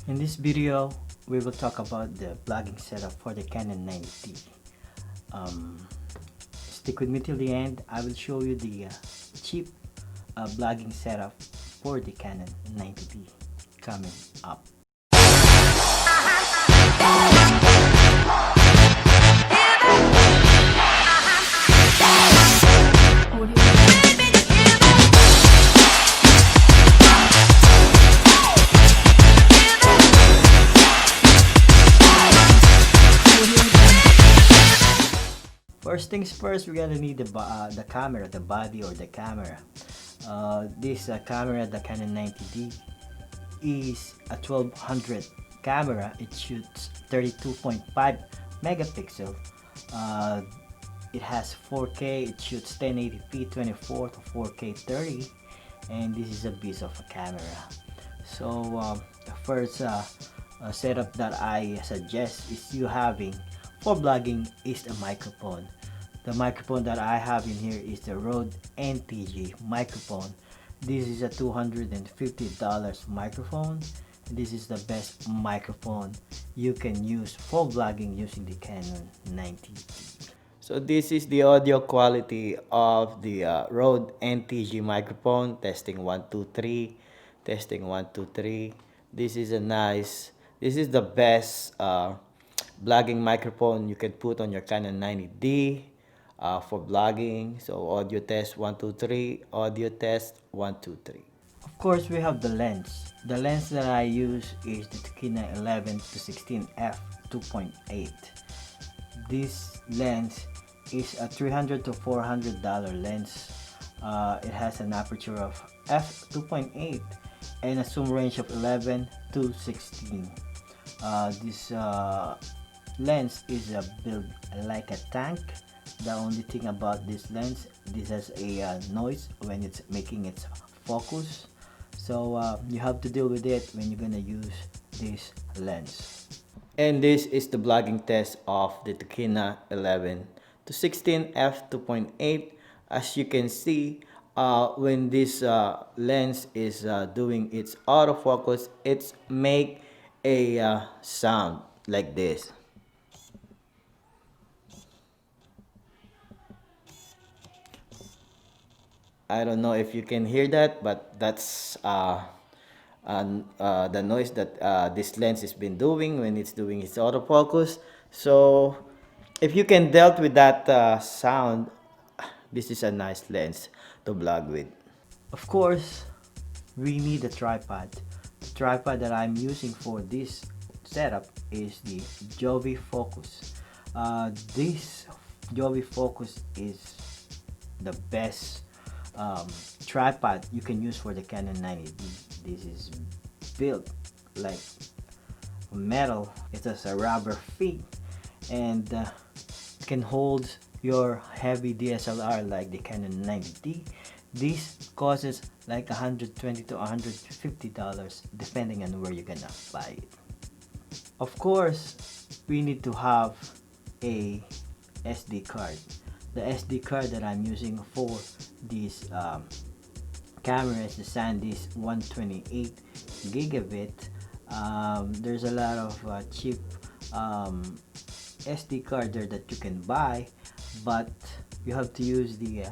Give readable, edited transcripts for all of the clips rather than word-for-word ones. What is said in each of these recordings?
In this video, we will talk about the vlogging setup for the Canon 90D. Um, Stick with me till the end. I will show you the cheap vlogging setup for the Canon 90D coming up. First things first, we're gonna need the camera, the body or the camera. This camera, the Canon 90D, is a 1200 camera. It shoots 32.5 megapixel. Uh, it has 4K. It shoots 1080p 24 to 4K 30, and this is a beast of a camera. So the first setup that I suggest is you having for vlogging is a microphone. The microphone that I have in here is the Rode NTG microphone. This is a $250 microphone. This is the best microphone you can use for vlogging using the Canon 90D. So this is the audio quality of the Rode NTG microphone. Testing 1 2 3. Testing 1 2 3. This is the best vlogging microphone you can put on your Canon 90D for vlogging. So audio test 1 2 3. Audio test 1 2 3. Of course, we have the lens. The lens that I use is the Canon 11 to 16 f 2.8. This lens is a $300 to $400 lens. It has an aperture of f2.8 and a zoom range of 11 to 16. This lens is built like a tank. The only thing about this lens, this has a noise when it's making its focus. So you have to deal with it when you're gonna use this lens. And this is the vlogging test of the Canon 11 to 16 f 2.8. As you can see, when this lens is doing its autofocus, it's make a sound like this. I don't know if you can hear that, but that's the noise that this lens has been doing when it's doing its autofocus. So if you can dealt with that sound, this is a nice lens to vlog with. Of course, we need a tripod. The tripod that I'm using for this setup is the Jovi Focus. This Jovi Focus is the best tripod you can use for the Canon 90D. This is built like metal. It has a rubber feet and can hold your heavy DSLR like the Canon 90D. This costs like $120 to $150 depending on where you're gonna buy it. Of course, we need to have a SD card. The SD card that I'm using for this camera is the SanDisk 128 gigabit. There's a lot of cheap SD card there that you can buy, but you have to use the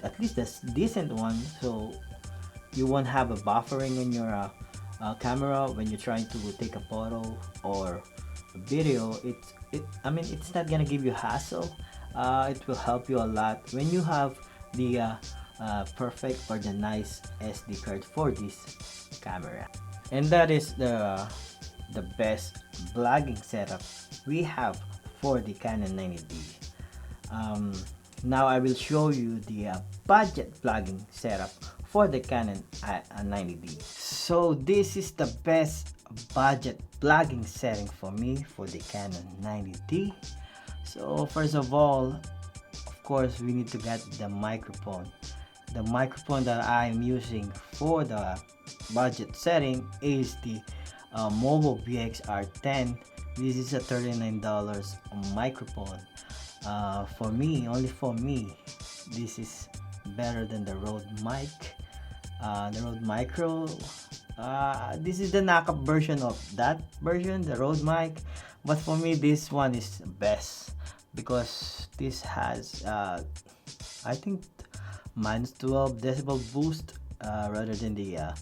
at least the decent one, so you won't have a buffering in your camera when you're trying to take a photo or a video. I mean, it's not gonna give you hassle. It will help you a lot when you have the perfect or the nice SD card for this camera. And that is the best vlogging setup we have for the Canon 90D. Now I will show you the budget vlogging setup for the Canon 90D. So this is the best budget vlogging setting for me for the Canon 90D. So first of all, of course, we need to get the microphone. The microphone that I'm using for the budget setting is the Movo BXR10. This is a $39 microphone. For me, only for me, this is better than the Rode mic. The Rode Micro This is the knockoff version of that version, the Rode mic, but for me this one is best because this has I think minus 12 decibel boost rather than the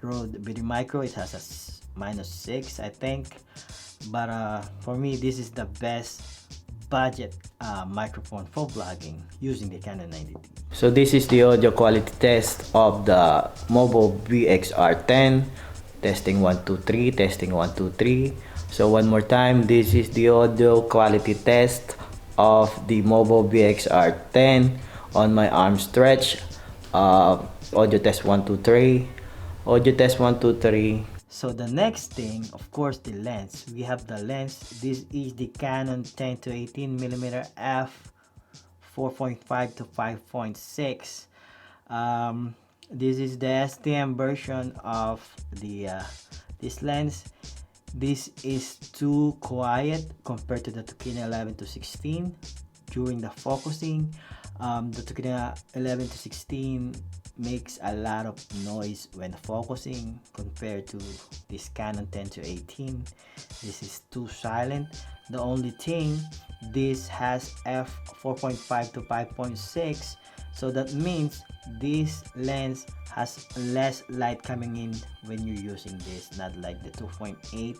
Rode Video Micro. It has a minus 6 I think, but for me this is the best budget microphone for vlogging using the Canon 90D. So this is the audio quality test of the Mobile VXR10. Testing 1 2 3, testing 1 2 3. So one more time, this is the audio quality test of the Mobile VXR10 on my arm stretch. Audio test 1 2 3. Audio test 1 2 3. So the next thing, of course, the lens. We have the lens. This is the Canon 10 to 18 millimeter f 4.5 to 5.6. This is the STM version of the this lens. This is too quiet compared to the Tokina 11 to 16 during the focusing. The Tokina 11 to 16 makes a lot of noise when focusing compared to this Canon 10 to 18. This is too silent. The only thing, this has f 4.5 to 5.6, so that means this lens has less light coming in when you're using this, not like the 2.8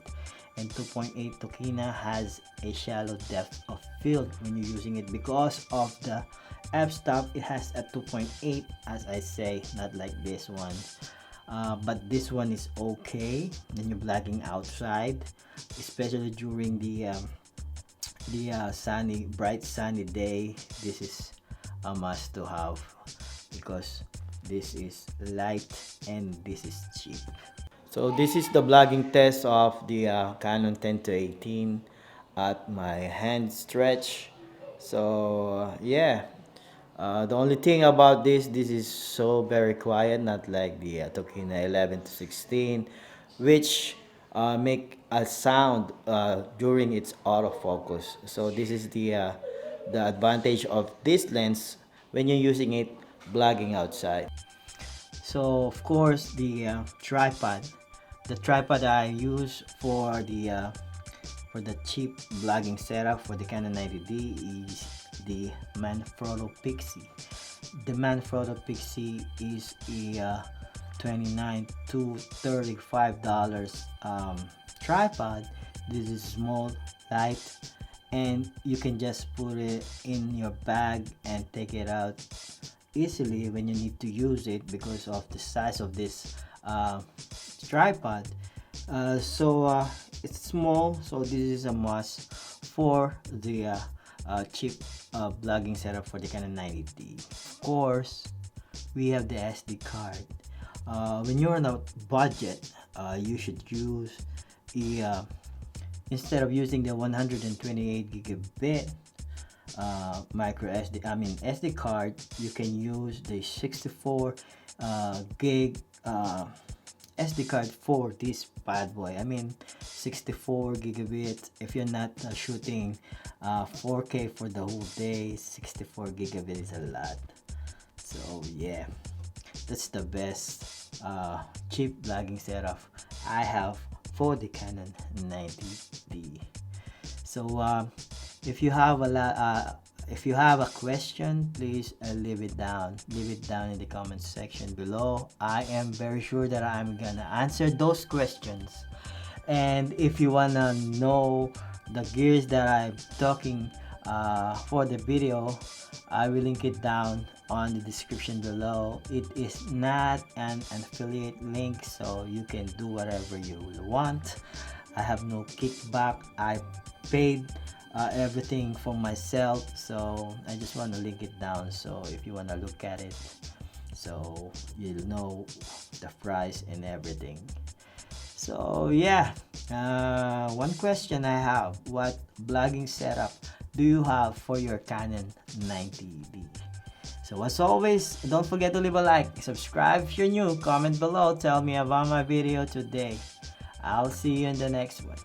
and 2.8 Tokina has a shallow depth of field when you're using it because of the f-stop. It has a 2.8 as I say, not like this one. But this one is okay when you're vlogging outside, especially during the sunny, bright sunny day. This is a must to have because this is light and this is cheap. So this is the vlogging test of the Canon 10 to 18 at my hand stretch. So yeah, the only thing about this is so very quiet, not like the Tokina 11 to 16, which make a sound during its autofocus. So this is the advantage of this lens when you're using it vlogging outside. So of course the tripod I use for the cheap vlogging setup for the Canon 90D is the Manfrotto Pixie. The Manfrotto Pixie is a $29 to $35 tripod. This is small, light, and you can just put it in your bag and take it out easily when you need to use it because of the size of this tripod. It's small, so this is a must for the cheap vlogging setup for the Canon 90D. Of course, we have the SD card. When you're on a budget, you should use the instead of using the 128 gigabit micro SD card, you can use the 64 gig SD card for this bad boy. 64 gigabit. If you're not shooting 4K for the whole day, 64 gigabit is a lot. So yeah, that's the best cheap vlogging setup I have for the Canon 90D. So if you have a question, please leave it down in the comment section below. I am very sure that I'm gonna answer those questions. And if you wanna know the gears that I'm talking for the video, I will link it down on the description below. It is not an affiliate link, so you can do whatever you want. I have no kickback. I paid everything for myself, so I just want to link it down, so if you want to look at it, so you'll know the price and everything. So yeah, one question I have: what vlogging setup do you have for your Canon 90D? So as always, don't forget to leave a like, subscribe if you're new, comment below, tell me about my video today. I'll see you in the next one.